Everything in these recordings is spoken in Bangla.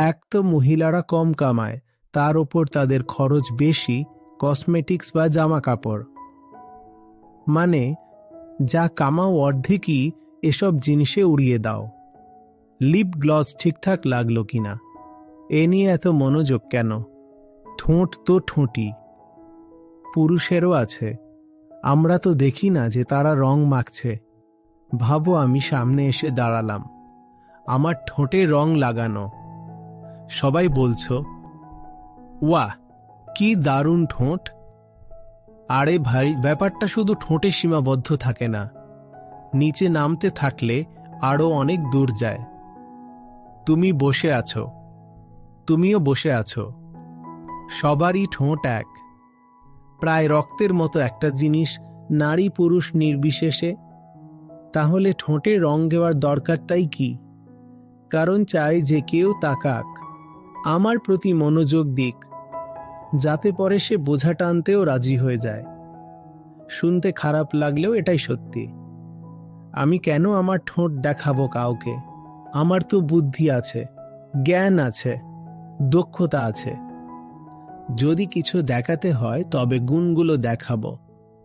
এক তো মহিলারা কম কামায়, তার ওপর তাদের খরচ বেশি কসমেটিক্স বা জামা কাপড়। মানে যা কামাও অর্ধেকই এসব জিনিসে উড়িয়ে দাও। লিপ গ্লস ঠিকঠাক লাগলো কিনা এ নিয়ে এত মনোযোগ কেন? ঠোঁট তো ঠোঁটই, পুরুষেরও আছে। আমরা তো দেখি না যে তারা রং মাখছে। ভাবো আমি সামনে এসে দাঁড়ালাম, আমার ঠোঁটে রং লাগানো। সবাই বলছো ওয়াহ কি দারুণ ঠোঁট। আরে ভাই, ব্যাপারটা শুধু ঠোঁটে সীমাবদ্ধ থাকে না, নিচে নামতে থাকলে আরও অনেক দূর যায়। তুমি বসে আছো, তুমিও বসে আছো, সবারই ঠোঁট এক, প্রায় রক্তের মতো একটা জিনিস, নারী পুরুষ নির্বিশেষে। তাহলে ঠোঁটে রং দেওয়ার দরকারটাই কি? কারণ চাই যে কেউ তাকাক, আমার প্রতি মনোযোগ দিক, যাতে পরে সে বোঝা টানতেও রাজি হয়ে যায়। শুনতে খারাপ লাগলেও এটাই সত্যি। আমি কেন আমার ঠোঁট দেখাবো কাউকে? আমার তো বুদ্ধি আছে, জ্ঞান আছে, দক্ষতা আছে। যদি কিছু দেখাতে হয় তবে গুণগুলো দেখাবো।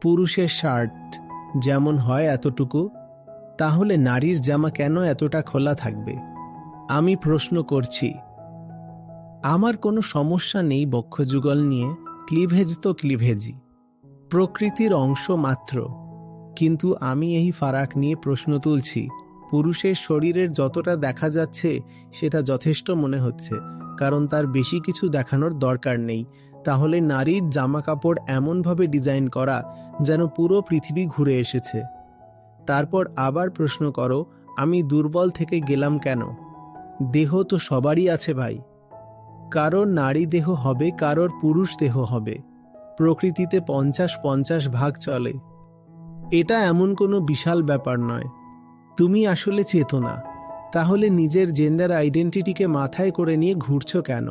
পুরুষের শার্ট যেমন হয় এতটুকু, তাহলে নারীর জামা কেন এতটা খোলা থাকবে? আমি প্রশ্ন করছি। আমার কোনো সমস্যা নেই বক্ষযুগল নিয়ে, ক্লিভেজ তো ক্লিভেজই, প্রকৃতির অংশ মাত্র। কিন্তু আমি এই ফারাক নিয়ে প্রশ্ন তুলছি। পুরুষের শরীরের যতটা দেখা যাচ্ছে সেটা যথেষ্ট মনে হচ্ছে, কারণ তার বেশি কিছু দেখানোর দরকার নেই। তাহলে নারীর জামা কাপড় এমনভাবে ডিজাইন করা যেন পুরো পৃথিবী ঘুরে এসেছে। তারপর আবার প্রশ্ন করো, আমি দুর্বল থেকে গেলাম কেন? দেহ তো সবারই আছে ভাই। কারোর নারী দেহ হবে, কারোর পুরুষ দেহ হবে। প্রকৃতিতে 50-50 ভাগ চলে। এটা এমন কোনো বিশাল ব্যাপার নয়। তুমি আসলে চেতনা, তাহলে নিজের জেন্ডার আইডেন্টিটিকে মাথায় করে নিয়ে ঘুরছো কেন?